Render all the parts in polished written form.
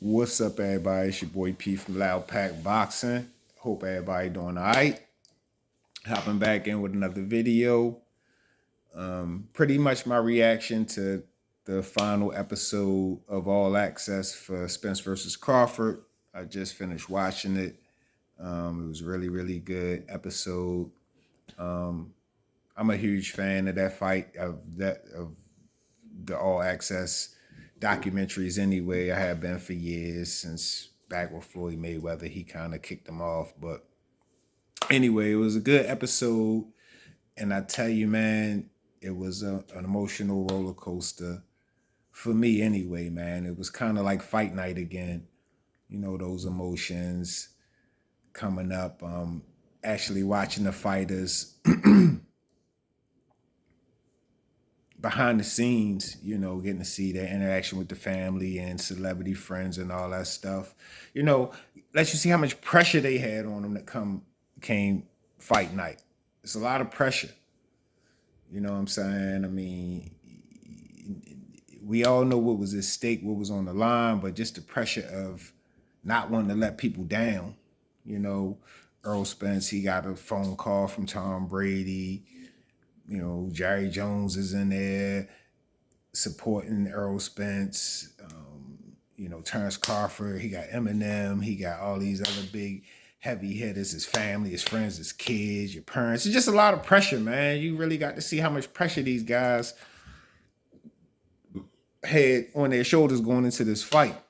What's up, everybody? It's your boy P from Loud Pack Boxing. Hope everybody doing all right. Hopping back in with another video. Pretty much my reaction to the final episode of All Access for Spence versus Crawford. I just finished watching it. It was really, really good episode. I'm a huge fan of that fight, of the All Access documentaries anyway. I have been for years, since back with Floyd Mayweather. He kind of kicked them off. But anyway, it was a good episode. And I tell you, man, it was an emotional roller coaster for me anyway, man. It was kind of like fight night again. You know, those emotions coming up. Actually watching the fighters behind the scenes, you know, getting to see their interaction with the family and celebrity friends and all that stuff, you know, let you see how much pressure they had on them that came fight night. It's a lot of pressure. You know what I'm saying? I mean, we all know what was at stake, what was on the line, but just the pressure of not wanting to let people down. You know, Earl Spence, he got a phone call from Tom Brady. You know, Jerry Jones is in there supporting Earl Spence. You know, Terrence Crawford, he got Eminem, he got all these other big heavy hitters, his family, his friends, his kids, your parents. It's just a lot of pressure, man. You really got to see how much pressure these guys had on their shoulders going into this fight.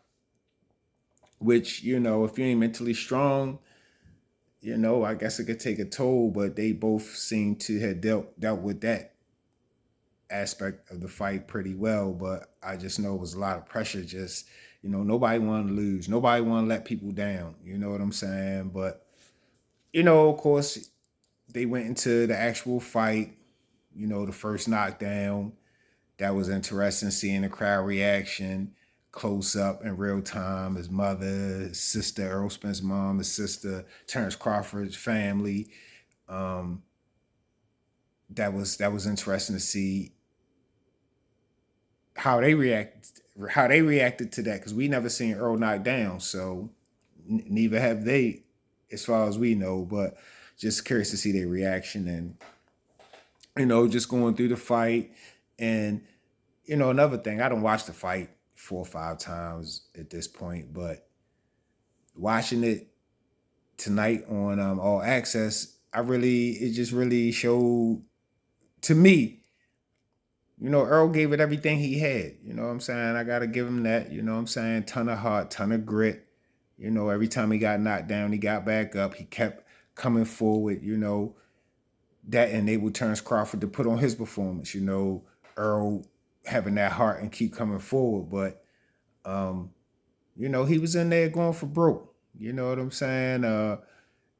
Which, you know, if you ain't mentally strong, you know, I guess it could take a toll, but they both seem to have dealt with that aspect of the fight pretty well. But I just know it was a lot of pressure. Just, you know, nobody wanted to lose. Nobody wanted to let people down. You know what I'm saying? But, you know, of course, they went into the actual fight, you know, the first knockdown. That was interesting, seeing the crowd reaction close up in real time. His mother, his sister, Earl Spence's mom, his sister, Terrence Crawford's family. That was interesting to see how they reacted to that, because we never seen Earl knocked down, so neither have they, as far as we know. But just curious to see their reaction, and you know, just going through the fight. And you know, another thing, I don't watch the fight 4 or 5 times at this point, but watching it tonight on All Access, it just really showed to me, you know, Earl gave it everything he had. You know what I'm saying? I got to give him that. You know what I'm saying? Ton of heart, ton of grit. You know, every time he got knocked down, he got back up. He kept coming forward. You know, that enabled Terrence Crawford to put on his performance. You know, Earl having that heart and keep coming forward. But, you know, he was in there going for broke. You know what I'm saying?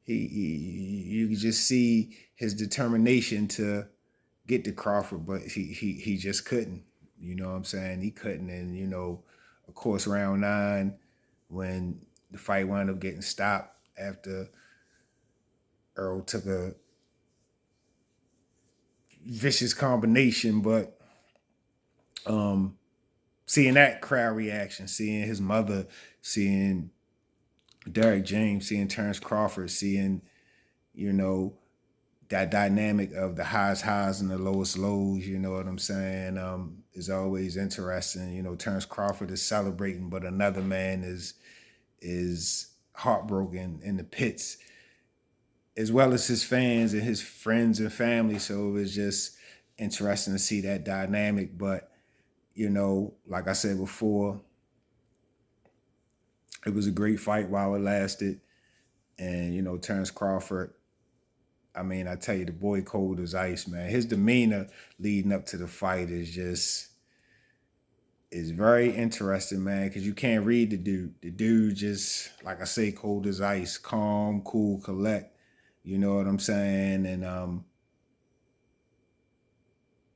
You could just see his determination to get to Crawford, but he just couldn't. You know what I'm saying? He couldn't. And, you know, of course, round 9, when the fight wound up getting stopped after Earl took a vicious combination, but seeing that crowd reaction, seeing his mother, seeing Derek James, seeing Terrence Crawford, seeing, you know, that dynamic of the highest highs and the lowest lows, you know what I'm saying, is always interesting. You know, Terrence Crawford is celebrating, but another man is heartbroken in the pits, as well as his fans and his friends and family. So it was just interesting to see that dynamic. But, you know, like I said before, it was a great fight while it lasted. And, you know, Terrence Crawford, I mean, I tell you, the boy cold as ice, man. His demeanor leading up to the fight is very interesting, man, because you can't read the dude. The dude just, like I say, cold as ice, calm, cool, collect. You know what I'm saying? And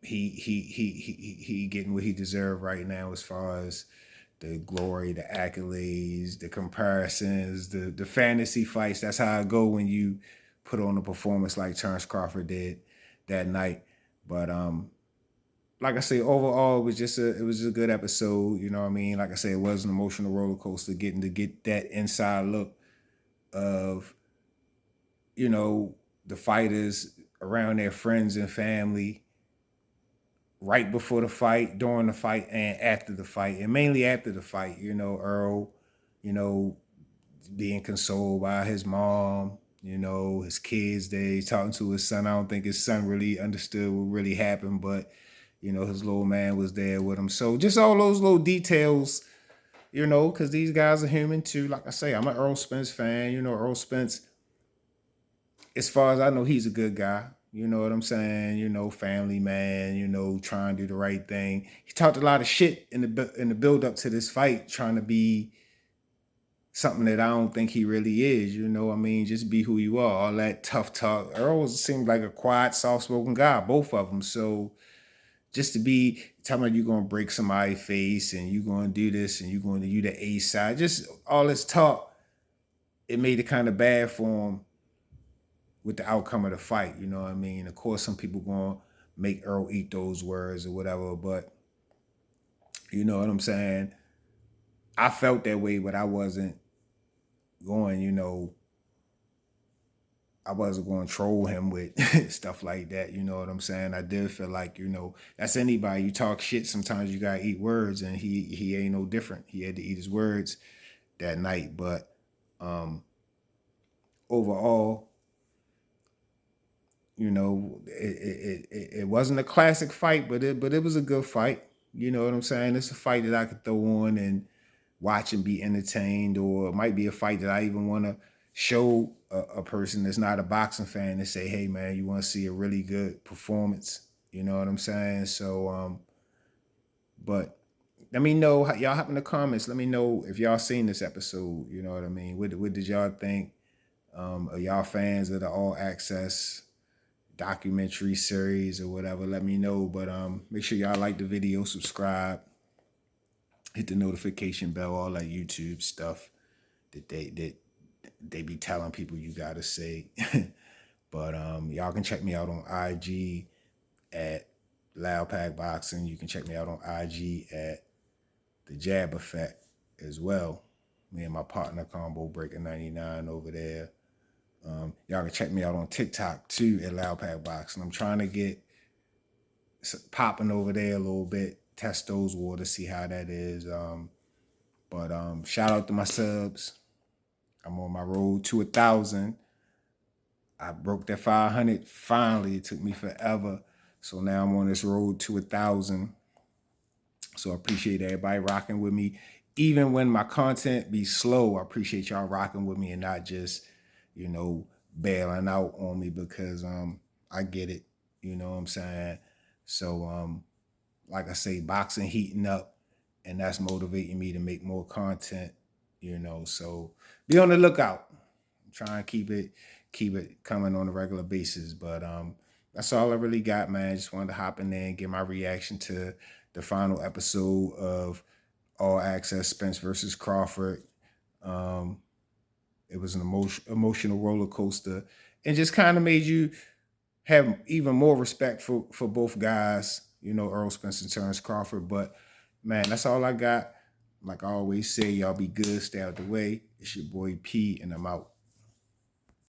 he getting what he deserved right now, as far as the glory, the accolades, the comparisons, the fantasy fights. That's how I go when you put on a performance like Terrence Crawford did that night. But like I say, overall, it was a good episode. You know what I mean? Like I say, it was an emotional roller coaster getting to get that inside look of, you know, the fighters around their friends and family right before the fight, during the fight, and after the fight, and mainly after the fight. You know, Earl, you know, being consoled by his mom, you know, his kids. They talking to his son. I don't think his son really understood what really happened, but you know, his little man was there with him. So just all those little details, you know, because these guys are human too. Like I say, I'm an Earl Spence fan. You know, Earl Spence, as far as I know, he's a good guy. You know what I'm saying? You know, family man. You know, trying to do the right thing. He talked a lot of shit in the build up to this fight, trying to be something that I don't think he really is. You know, I mean, just be who you are. All that tough talk. Earl seemed like a quiet, soft spoken guy. Both of them. So just to be telling me you're gonna break somebody's face and you're gonna do this and you the A side, just all this talk, it made it kind of bad for him with the outcome of the fight. You know what I mean? Of course, some people gonna make Earl eat those words or whatever, but you know what I'm saying? I felt that way, but I wasn't going, you know, I wasn't going to troll him with stuff like that. You know what I'm saying? I did feel like, you know, that's anybody. You talk shit, sometimes you gotta eat words, and he ain't no different. He had to eat his words that night. But overall, you know, it wasn't a classic fight, but it was a good fight. You know what I'm saying? It's a fight that I could throw on and watch and be entertained, or it might be a fight that I even want to show a person that's not a boxing fan and say, hey man, you want to see a really good performance. You know what I'm saying? So but let me know how y'all hop in the comments. Let me know if y'all seen this episode. You know what I mean? What did y'all think? Are y'all fans of the All Access documentary series or whatever? Let me know. But make sure y'all like the video, subscribe, hit the notification bell, all that YouTube stuff that they be telling people you gotta say. But y'all can check me out on IG at Loud Pack Boxing. You can check me out on IG at The Jab Effect as well. Me and my partner Combo Breaker 99 over there. Y'all can check me out on TikTok too at Loud Pack Boxing. I'm trying to get popping over there a little bit, test those waters, see how that is. But shout out to my subs. I'm on my road to 1,000. I broke that 500 finally. It took me forever. So now I'm on this road to 1,000. So I appreciate everybody rocking with me. Even when my content be slow, I appreciate y'all rocking with me and not just, you know, bailing out on me, because I get it. You know what I'm saying? So like I say, boxing heating up, and that's motivating me to make more content, you know. So be on the lookout. I'm trying to keep it coming on a regular basis. But that's all I really got, man. Just wanted to hop in there and get my reaction to the final episode of All Access Spence versus Crawford. It was an emotional roller coaster, and just kind of made you have even more respect for both guys, you know, Earl Spence and Terrence Crawford. But man, that's all I got. Like I always say, y'all be good, stay out the way. It's your boy P, and I'm out.